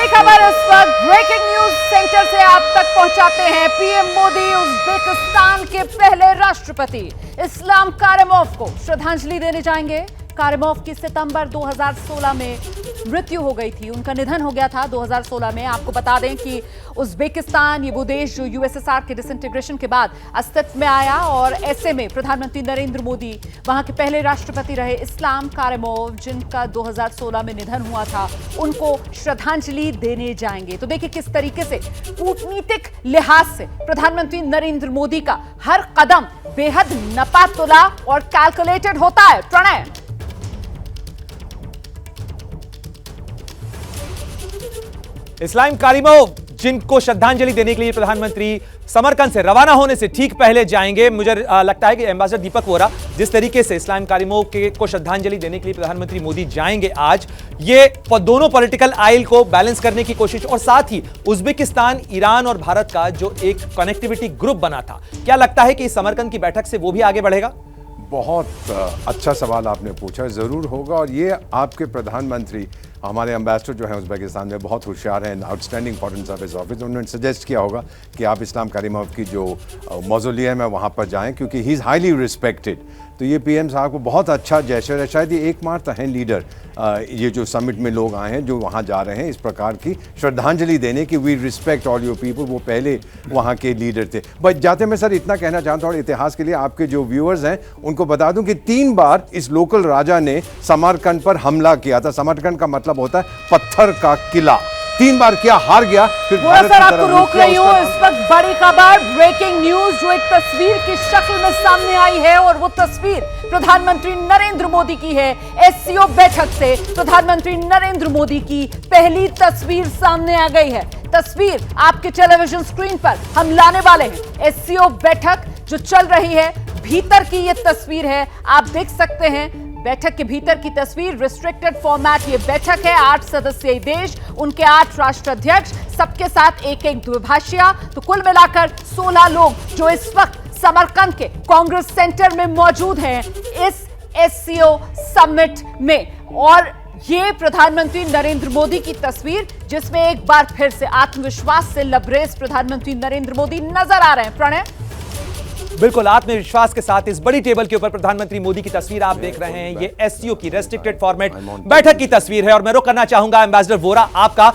बड़ी खबर इस वक्त ब्रेकिंग न्यूज सेंटर से आप तक पहुंचाते हैं। पीएम मोदी उज्बेकिस्तान के पहले राष्ट्रपति इस्लाम कारिमोव को श्रद्धांजलि देने जाएंगे। कारिमोव की सितंबर 2016 में मृत्यु हो गई थी, उनका निधन हो गया था 2016 में। आपको बता दें कि उज्बेकिस्तान ये वो देश जो यूएसएसआर के डिसइंटीग्रेशन के बाद अस्तित्व में आया और ऐसे में प्रधानमंत्री नरेंद्र मोदी वहां के पहले राष्ट्रपति रहे इस्लाम कारिमोव, जिनका 2016 में निधन हुआ था, उनको श्रद्धांजलि देने जाएंगे। तो देखिए किस तरीके से कूटनीतिक लिहाज से प्रधानमंत्री नरेंद्र मोदी का हर कदम बेहद नपातुला और कैलकुलेटेड होता है। प्रणय, इस्लाम कारिमोव जिनको श्रद्धांजलि देने के लिए प्रधानमंत्री समरकंद से रवाना होने से ठीक पहले जाएंगे। मुझे लगता है कि एम्बेसडर दीपक वोरा जिस तरीके से इस्लाम कारिमोव को श्रद्धांजलि देने के लिए प्रधानमंत्री मोदी जाएंगे आज, ये दोनों पॉलिटिकल आइल को बैलेंस करने की कोशिश और साथ ही उज्बेकिस्तान, ईरान और भारत का जो एक कनेक्टिविटी ग्रुप बना था, क्या लगता है कि इस समरकंद की बैठक से वो भी आगे बढ़ेगा? बहुत अच्छा सवाल आपने पूछा, जरूर होगा। और ये आपके प्रधानमंत्री, हमारे एम्बेसडर जो है उज्बेकिस्तान में, बहुत होशियार हैं, आउटस्टैंडिंग फॉरेन सर्विस ऑफिस, उन्होंने सजेस्ट किया होगा कि आप इस्लाम कारिमोव की जो मौजूलियम है वहाँ पर जाएं, क्योंकि ही इज़ हाईली रिस्पेक्टेड। तो ये पीएम साहब को बहुत अच्छा जेस्चर है। शायद ये एकमात्र हैं लीडर, ये जो समिट में लोग आए हैं जो वहाँ जा रहे हैं इस प्रकार की श्रद्धांजलि देने की, we respect all your people. वो पहले वहाँ के लीडर थे। बट जाते मैं सर इतना कहना चाहता हूँ, और इतिहास के लिए आपके जो व्यूअर्स हैं उनको बता दूं कि 3 बार इस लोकल राजा ने समरकंद पर हमला किया था। समरकंद का मतलब होता है पत्थर का किला। 3 बार क्या, हार गया। फिर सर आपको रोक रही हूँ, इस वक्त बड़ी खबर, ब्रेकिंग न्यूज, जो एक तस्वीर की शक्ल में सामने आई है और वो तस्वीर प्रधानमंत्री नरेंद्र मोदी की है। एससीओ बैठक से प्रधानमंत्री नरेंद्र मोदी की पहली तस्वीर सामने आ गई है। तस्वीर आपके टेलीविजन स्क्रीन पर हम लाने वाले हैं। एससीओ बैठक जो चल रही है, भीतर की ये तस्वीर है, आप देख सकते हैं। बैठक के भीतर की तस्वीर, रिस्ट्रिक्टेड फॉर्मेट ये बैठक है। 8 सदस्यीय देश, उनके 8 राष्ट्राध्यक्ष, सबके साथ एक द्विभाषिया। तो कुल मिलाकर 16 लोग जो इस वक्त समरकंद के कांग्रेस सेंटर में मौजूद हैं इस एससीओ समिट में। और ये प्रधानमंत्री नरेंद्र मोदी की तस्वीर, जिसमें एक बार फिर से आत्मविश्वास से लबरेज प्रधानमंत्री नरेंद्र मोदी नजर आ रहे हैं। प्रणय, बिल्कुल आत्मविश्वास के साथ इस बड़ी टेबल के ऊपर प्रधानमंत्री मोदी की तस्वीर आप देख रहे हैं। ये एससीओ की रेस्ट्रिक्टेड फॉर्मेट बैठक की तस्वीर है। और मैं रुक करना चाहूंगा एम्बेसडर वोरा, आपका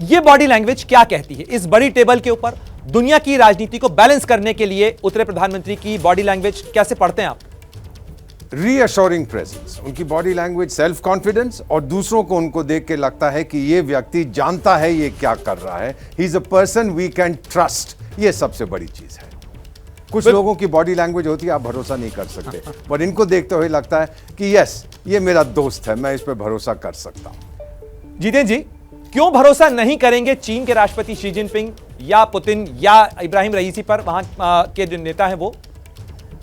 ये बॉडी लैंग्वेज क्या कहती है? इस बड़ी टेबल के ऊपर दुनिया की राजनीति को बैलेंस करने के लिए उतरे प्रधानमंत्री की बॉडी लैंग्वेज कैसे पढ़ते हैं आप? रीअश्योरिंग प्रेजेंस, उनकी बॉडी लैंग्वेज, सेल्फ कॉन्फिडेंस, और दूसरों को उनको देख के लगता है कि ये व्यक्ति जानता है ये क्या कर रहा है। He is a person we can trust. ये सबसे बड़ी चीज है। कुछ लोगों की बॉडी लैंग्वेज होती है आप भरोसा नहीं कर सकते, पर इनको देखते हुए लगता है कि यस, ये मेरा दोस्त है, मैं इस पर भरोसा कर सकता हूं। जितेंद्र जी, क्यों भरोसा नहीं करेंगे चीन के राष्ट्रपति शी जिनपिंग या पुतिन या इब्राहिम रईसी पर, वहां के जो नेता हैं वो?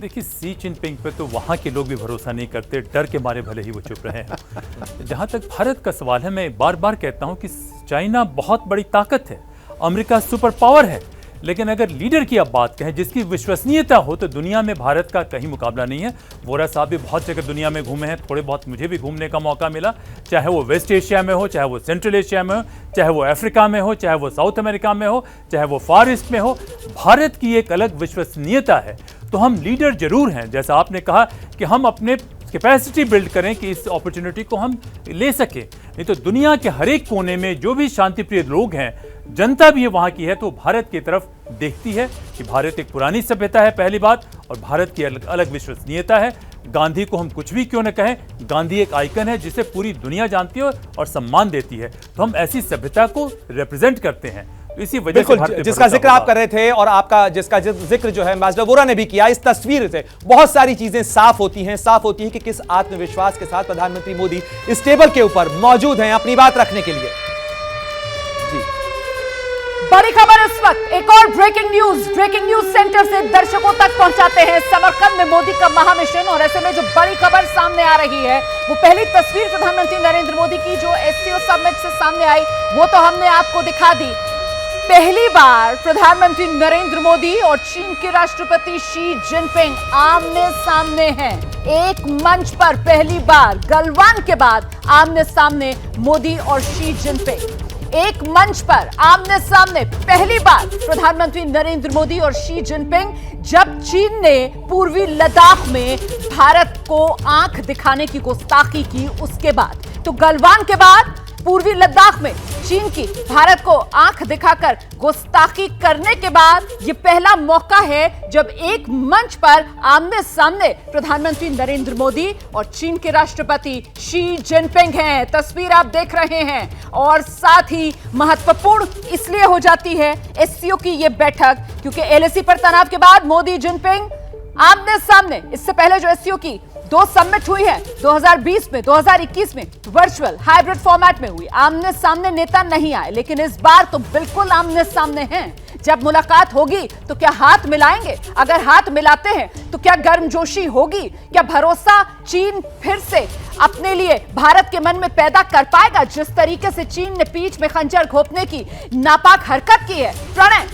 देखिए, शी जिनपिंग पे तो वहाँ के लोग भी भरोसा नहीं करते, डर के मारे भले ही वो चुप रहे हैं। जहाँ तक भारत का सवाल है, मैं बार बार कहता हूँ कि चाइना बहुत बड़ी ताकत है, अमेरिका सुपर पावर है, लेकिन अगर लीडर की आप बात कहें जिसकी विश्वसनीयता हो, तो दुनिया में भारत का कहीं मुकाबला नहीं है। वोरा साहब भी बहुत जगह दुनिया में घूमे हैं, थोड़े बहुत मुझे भी घूमने का मौका मिला, चाहे वो वेस्ट एशिया में हो, चाहे वो सेंट्रल एशिया में हो, चाहे वो अफ्रीका में हो, चाहे वो साउथ अमेरिका में हो, चाहे वो फार ईस्ट में हो। भारत की एक अलग विश्वसनीयता है। तो हम लीडर जरूर हैं, जैसा आपने कहा कि हम अपने कैपेसिटी बिल्ड करें कि इस अपॉर्चुनिटी को हम ले सकें। नहीं तो दुनिया के हर एक कोने में जो भी शांतिप्रिय लोग हैं, जनता भी वहाँ की है, तो भारत की तरफ देखती है कि भारत एक पुरानी सभ्यता है, पहली बात, और भारत की अलग विश्वसनीयता है। गांधी को हम कुछ भी क्यों न कहें, गांधी एक आइकन है जिसे पूरी दुनिया जानती है और सम्मान देती है। तो हम ऐसी सभ्यता को रिप्रेजेंट करते हैं। इसी वजह से जिसका जिक्र आप कर रहे थे और आपका जिसका जिक्र जो है एम्बेसडर वोरा ने भी किया, इस तस्वीर से बहुत सारी चीजें साफ होती हैं कि किस आत्मविश्वास के साथ प्रधानमंत्री मोदी इस टेबल के ऊपर मौजूद हैं अपनी बात रखने के लिए। जी, बड़ी खबर इस वक्त, एक और ब्रेकिंग न्यूज सेंटर से दर्शकों तक पहुंचाते हैं। समरकंद में मोदी का महामिशन, और ऐसे में जो बड़ी खबर सामने आ रही है, वो पहली तस्वीर प्रधानमंत्री नरेंद्र मोदी की जो एससीओ समिट से सामने आई, वो तो हमने आपको दिखा दी। पहली बार प्रधानमंत्री नरेंद्र मोदी और चीन के राष्ट्रपति शी जिनपिंग आमने सामने हैं। एक मंच पर पहली बार, गलवान के बाद आमने सामने मोदी और शी जिनपिंग। एक मंच पर आमने सामने पहली बार प्रधानमंत्री नरेंद्र मोदी और शी जिनपिंग, जब चीन ने पूर्वी लद्दाख में भारत को आंख दिखाने की गुस्ताखी की, उसके बाद तो गलवान के बाद पूर्वी लद्दाख में चीन की भारत को आंख दिखाकर गुस्ताखी करने के बाद यह पहला मौका है जब एक मंच पर आमने सामने प्रधानमंत्री नरेंद्र मोदी और चीन के राष्ट्रपति शी जिनपिंग हैं। तस्वीर आप देख रहे हैं और साथ ही महत्वपूर्ण इसलिए हो जाती है एससीओ की यह बैठक क्योंकि एलएसी पर तनाव के बाद मोदी जिनपिंग आमने सामने, इससे पहले जो एससीओ की 2 समिट हुई है 2020 में, 2021 में वर्चुअल हाइब्रिड फॉर्मेट में हुई, आमने सामने नेता नहीं आए, लेकिन इस बार तो बिल्कुल आमने सामने हैं। जब मुलाकात होगी तो क्या हाथ मिलाएंगे? अगर हाथ मिलाते हैं तो क्या गर्मजोशी होगी? क्या भरोसा चीन फिर से अपने लिए भारत के मन में पैदा कर पाएगा? जिस तरीके से चीन ने पीठ में खंजर घोंपने की नापाक हरकत की है। प्रणय,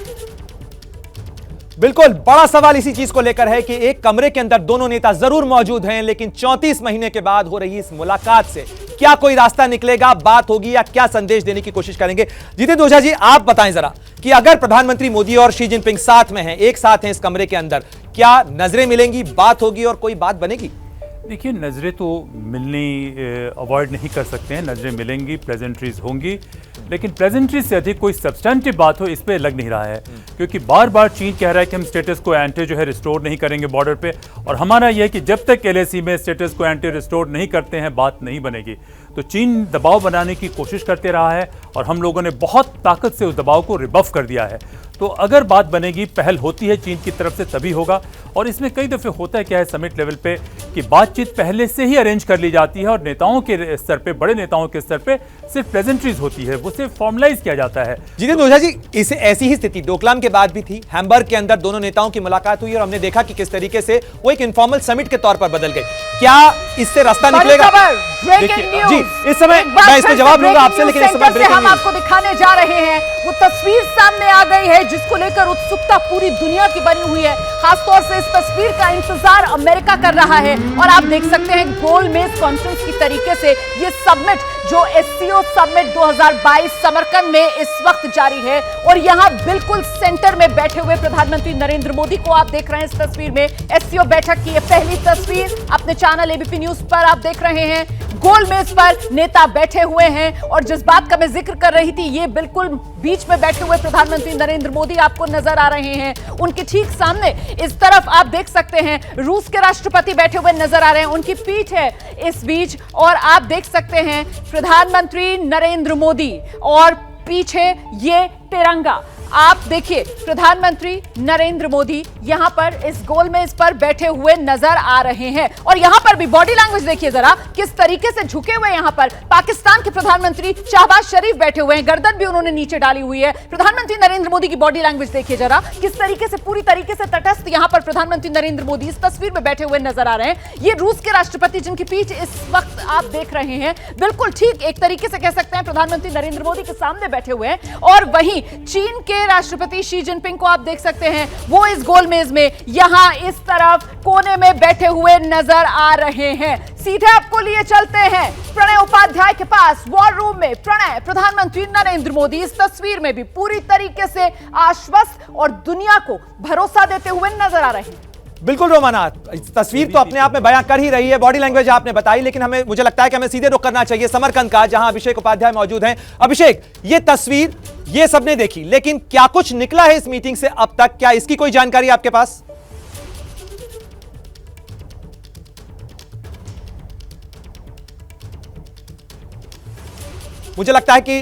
बिल्कुल बड़ा सवाल इसी चीज को लेकर है कि एक कमरे के अंदर दोनों नेता जरूर मौजूद हैं, लेकिन 34 महीने के बाद हो रही इस मुलाकात से क्या कोई रास्ता निकलेगा, बात होगी या क्या संदेश देने की कोशिश करेंगे? जितेंद्र ओझा जी, आप बताएं जरा कि अगर प्रधानमंत्री मोदी और शी जिनपिंग साथ में हैं, एक साथ हैं इस कमरे के अंदर, क्या नजरें मिलेंगी, बात होगी और कोई बात बनेगी? देखिए, नज़रें तो मिलनी अवॉइड नहीं कर सकते हैं, नज़रें मिलेंगी, प्रेजेंट्रीज होंगी, लेकिन प्रेजेंट्रीज से अधिक कोई सब्सटेंटिव बात हो इस पे लग नहीं रहा है, क्योंकि बार बार चीन कह रहा है कि हम स्टेटस को एंटे जो है रिस्टोर नहीं करेंगे बॉर्डर पे, और हमारा यह है कि जब तक एलएसी में स्टेटस को एंटे रिस्टोर नहीं करते हैं बात नहीं बनेगी। तो चीन दबाव बनाने की कोशिश करते रहा है और हम लोगों ने बहुत ताकत से उस दबाव को रिबफ कर दिया है। तो अगर बात बनेगी, पहल होती है चीन की तरफ से तभी होगा। और इसमें कई दफ़े होता है क्या है समिट लेवल पे कि बातचीत पहले से ही अरेंज कर ली जाती है और नेताओं के स्तर पे, बड़े नेताओं के स्तर पे सिर्फ प्रेजेंट्रीज होती है, वो सिर्फ फॉर्मलाइज किया जाता है। जितेंद्र ओझा जी, इसे ऐसी ही स्थिति डोकलाम के बाद भी थी। हैम्बर्ग के अंदर दोनों नेताओं की मुलाकात हुई और हमने देखा कि किस तरीके से वो एक इनफॉर्मल समिट के तौर पर बदल गई। क्या इससे रास्ता निकलेगा? जी, इस समय मैं इसमें जवाब लूंगा आपसे, लेकिन इस समय हम आपको दिखाने जा रहे हैं वो तस्वीर सामने आ गई है जिसको लेकर उत्सुकता पूरी दुनिया की बनी हुई है। खासतौर से इस तस्वीर का इंतजार अमेरिका कर रहा है और आप देख सकते हैं गोलमेज कॉन्फ्रेंस की तरीके से ये समिट जो एससीओ समिट 2022 समरकंद में इस वक्त जारी है और यहां बिल्कुल सेंटर में बैठे हुए प्रधानमंत्री नरेंद्र मोदी को आप देख रहे हैं इस तस्वीर में। एससीओ बैठक की ये पहली तस्वीर अपने चैनल एबीपी न्यूज पर आप देख रहे हैं। गोलमेज पर नेता बैठे हुए हैं और जिस बात का मैं जिक्र कर रही थी, ये बिल्कुल बीच में बैठे हुए प्रधानमंत्री नरेंद्र मोदी आपको नजर आ रहे हैं। उनके ठीक सामने इस तरफ आप देख सकते हैं रूस के राष्ट्रपति बैठे हुए नजर आ रहे हैं, उनकी पीठ है इस बीच, और आप देख सकते हैं प्रधानमंत्री नरेंद्र मोदी और पीछे ये तिरंगा। आप देखिए प्रधानमंत्री नरेंद्र मोदी यहां पर इस गोलमेज पर बैठे हुए नजर आ रहे हैं और यहां पर भी बॉडी लैंग्वेज देखिए जरा किस तरीके से झुके हुए। यहां पर पाकिस्तान के प्रधानमंत्री शहबाज शरीफ बैठे हुए हैं, गर्दन भी उन्होंने नीचे डाली हुई है। प्रधानमंत्री नरेंद्र मोदी की बॉडी लैंग्वेज देखिए जरा किस तरीके से, पूरी तरीके से तटस्थ यहां पर प्रधानमंत्री नरेंद्र मोदी इस तस्वीर में बैठे हुए नजर आ रहे हैं। ये रूस के राष्ट्रपति जिनकी पीठ इस वक्त आप देख रहे हैं बिल्कुल ठीक एक तरीके से कह सकते हैं प्रधानमंत्री नरेंद्र मोदी के सामने बैठे हुए हैं, और वहीं चीन के राष्ट्रपति शी जिनपिंग को आप देख सकते हैं वो इस गोलमेज में यहां इस तरफ कोने में बैठे हुए नजर आ रहे हैं। सीधे आपको लिए चलते हैं प्रणय उपाध्याय के पास वॉर रूम में। प्रणय, प्रधानमंत्री नरेंद्र मोदी इस तस्वीर में भी पूरी तरीके से आश्वस्त और दुनिया को भरोसा देते हुए नजर आ रहे हैं। बिल्कुल रोमाना, तस्वीर तो अपने आप में बयां कर ही रही है, बॉडी लैंग्वेज आपने बताई, लेकिन मुझे लगता है कि हमें सीधे रुख करना चाहिए समरकंद का, जहां अभिषेक उपाध्याय मौजूद हैं। अभिषेक, ये तस्वीर ये सबने देखी, लेकिन क्या कुछ निकला है इस मीटिंग से अब तक? क्या इसकी कोई जानकारी आपके पास? मुझे लगता है कि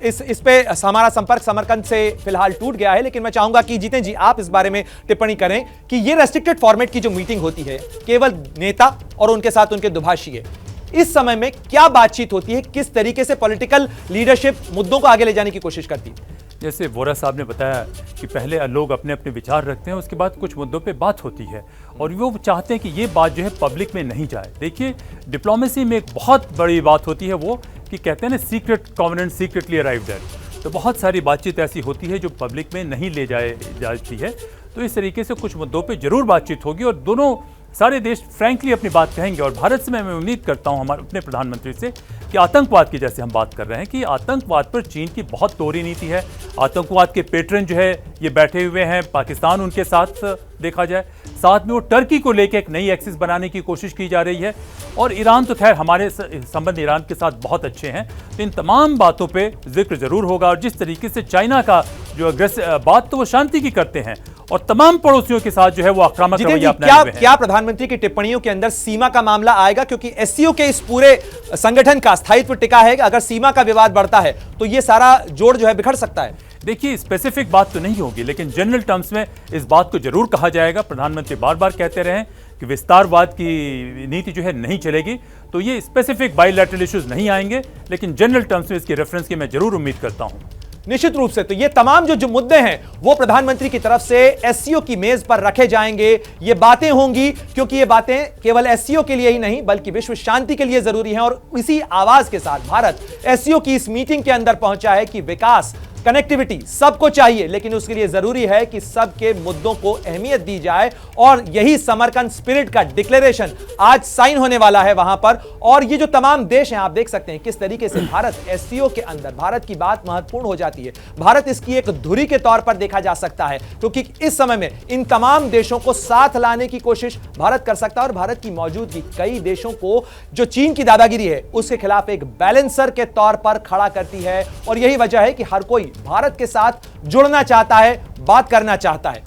इस पे हमारा संपर्क समरकंद से फिलहाल टूट गया है, लेकिन मैं चाहूंगा कि जितेंद्र जी आप इस बारे में टिप्पणी करें कि ये रेस्ट्रिक्टेड फॉर्मेट की जो मीटिंग होती है केवल नेता और उनके साथ उनके दुभाषी, इस समय में क्या बातचीत होती है, किस तरीके से पॉलिटिकल लीडरशिप मुद्दों को आगे ले जाने की कोशिश करती है? जैसे वोरा साहब ने बताया कि पहले लोग अपने अपने विचार रखते हैं, उसके बाद कुछ मुद्दों पे बात होती है और वो चाहते हैं कि ये बात जो है पब्लिक में नहीं जाए। देखिए, डिप्लोमेसी में एक बहुत बड़ी बात होती है वो कि कहते हैं ना secret covenant secretly arrived at, तो बहुत सारी बातचीत ऐसी होती है जो पब्लिक में नहीं ले जाती है। तो इस तरीके से कुछ मुद्दों पे जरूर बातचीत होगी और दोनों सारे देश फ्रैंकली अपनी बात कहेंगे। और भारत से मैं उम्मीद करता हूं हमारे अपने प्रधानमंत्री से कि आतंकवाद की जैसे हम बात कर रहे हैं कि आतंकवाद पर चीन की बहुत तोरी नीति है। आतंकवाद के पेट्रन जो है ये बैठे हुए हैं, पाकिस्तान उनके साथ देखा जाए, साथ में वो टर्की को लेकर एक नई एक्सिस बनाने की कोशिश की जा रही है। और ईरान तो खैर हमारे संबंध ईरान के साथ बहुत अच्छे हैं, तो इन तमाम बातों पे जिक्र जरूर होगा। और जिस तरीके से चाइना का जो बात तो वो शांति की करते हैं और तमाम पड़ोसियों के साथ जो है वो आक्रामक रवैया अपनाए हुए हैं। क्या प्रधानमंत्री की टिप्पणियों के अंदर सीमा का मामला आएगा? क्योंकि एससीओ के इस पूरे संगठन का स्थायित्व टिका है कि अगर सीमा का विवाद बढ़ता है तो ये सारा जोड़ जो है बिखर सकता है। देखिए, स्पेसिफिक बात तो नहीं होगी, लेकिन जनरल टर्म्स में इस बात को जरूर कहा जाएगा। प्रधानमंत्री बार बार कहते रहे कि विस्तारवाद की नीति जो है नहीं चलेगी, तो ये स्पेसिफिक बायलैटरल इश्यूज नहीं आएंगे, लेकिन जनरल टर्म्स में इसके रेफरेंस की मैं जरूर उम्मीद करता हूं। निश्चित रूप से तो ये तमाम जो मुद्दे हैं वो प्रधानमंत्री की तरफ से एससीओ की मेज पर रखे जाएंगे। ये बातें होंगी क्योंकि ये बातें केवल एससीओ के लिए ही नहीं बल्कि विश्व शांति के लिए जरूरी हैं। और इसी आवाज के साथ भारत एससीओ की इस मीटिंग के अंदर पहुंचा है कि विकास, कनेक्टिविटी सबको चाहिए, लेकिन उसके लिए जरूरी है कि सबके मुद्दों को अहमियत दी जाए। और यही समरकंद स्पिरिट का डिक्लेरेशन आज साइन होने वाला है वहां पर। और ये जो तमाम देश हैं, आप देख सकते हैं किस तरीके से भारत एससीओ के अंदर भारत की बात महत्वपूर्ण हो जाती है। भारत इसकी एक धुरी के तौर पर देखा जा सकता है, क्योंकि इस समय में इन तमाम देशों को साथ लाने की कोशिश भारत कर सकता है। और भारत की मौजूदगी कई देशों को जो चीन की दादागिरी है उसके खिलाफ एक बैलेंसर के तौर पर खड़ा करती है। और यही वजह है कि हर कोई भारत के साथ जुड़ना चाहता है, बात करना चाहता है।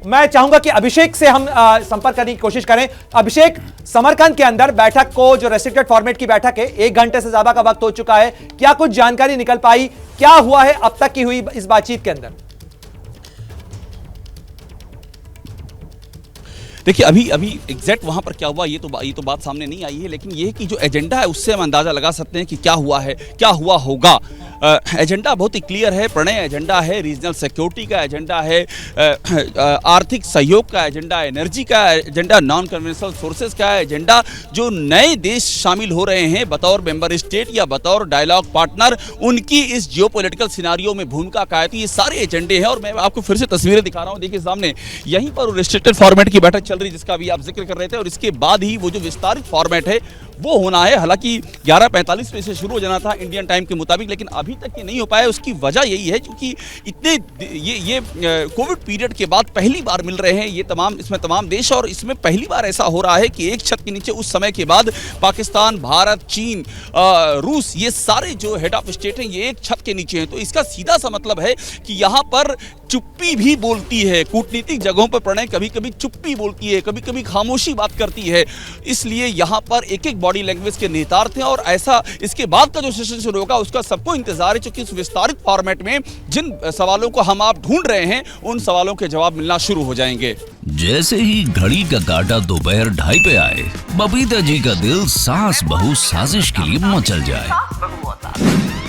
मैं चाहूंगा कि अभिषेक से हम संपर्क करने की कोशिश करें। अभिषेक, समरकंद के अंदर बैठक को, जो रेस्ट्रिक्टेड फॉर्मेट की बैठक है, 1 घंटे से ज्यादा का वक्त हो चुका है, क्या कुछ जानकारी निकल पाई? क्या हुआ है अब तक की हुई इस बातचीत के अंदर? देखिए, अभी एग्जैक्ट वहां पर क्या हुआ ये तो बात सामने नहीं आई है, लेकिन ये कि जो एजेंडा है उससे हम अंदाजा लगा सकते हैं कि क्या हुआ है, क्या हुआ होगा। एजेंडा बहुत ही क्लियर है, प्रणय एजेंडा है, रीजनल सिक्योरिटी का एजेंडा है, आर्थिक सहयोग का एजेंडा, एनर्जी का एजेंडा, नॉन कन्वेंशनल सोर्सेज का एजेंडा। जो नए देश शामिल हो रहे हैं बतौर मेंबर स्टेट या बतौर डायलॉग पार्टनर, उनकी इस जियोपॉलिटिकल सिनारियो में भूमिका क्या है, तो ये सारे एजेंडे हैं। और मैं आपको फिर से तस्वीरें दिखा रहा हूँ, देखिए सामने यहीं पर रिस्ट्रिक्टेड फॉर्मेट की बैठक चल रही, जिसका भी आप जिक्र कर रहे थे। और इसके बाद ही वो जो विस्तारित फॉर्मेट है वो होना है। हालांकि 11:45 पे से शुरू हो जाना था इंडियन टाइम के मुताबिक, लेकिन अभी तक ये नहीं हो पाया। उसकी वजह यही है क्योंकि इतने ये कोविड पीरियड के बाद पहली बार मिल रहे हैं इसमें तमाम देश। और इसमें पहली बार ऐसा हो रहा है कि एक छत के नीचे उस समय के बाद पाकिस्तान, भारत, चीन, रूस, ये सारे जो हेड ऑफ स्टेट हैं ये एक छत के नीचे हैं। तो इसका सीधा सा मतलब है कि यहाँ पर चुप्पी भी बोलती है। कूटनीतिक जगहों पर प्रणय कभी कभी चुप्पी बोलती है, कभी कभी खामोशी बात करती है। इसलिए यहाँ पर एक एक बॉडी लैंग्वेज के निहितार्थ हैं। और ऐसा इसके बाद का जो सेशन शुरू होगा उसका सबको इंतजार है, क्योंकि इस विस्तारित फॉर्मेट में जिन सवालों को हम आप ढूंढ रहे हैं उन सवालों के जवाब मिलना शुरू हो जाएंगे। जैसे ही घड़ी का काटा दोपहर 2:30 पे आए, बबीता जी का दिल सास बहू साजिश के लिए मचल जाए।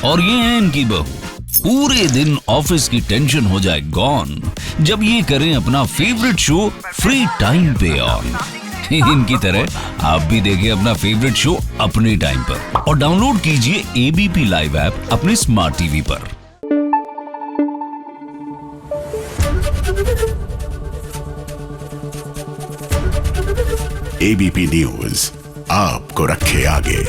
और ये है इनकी बहू, पूरे दिन ऑफिस की टेंशन हो जाए गॉन जब ये करें अपना फेवरेट शो फ्री टाइम पे ऑन। इनकी तरह आप भी देखिए अपना फेवरेट शो अपने टाइम पर और डाउनलोड कीजिए एबीपी लाइव ऐप अपने स्मार्ट टीवी पर। एबीपी न्यूज आपको रखे आगे।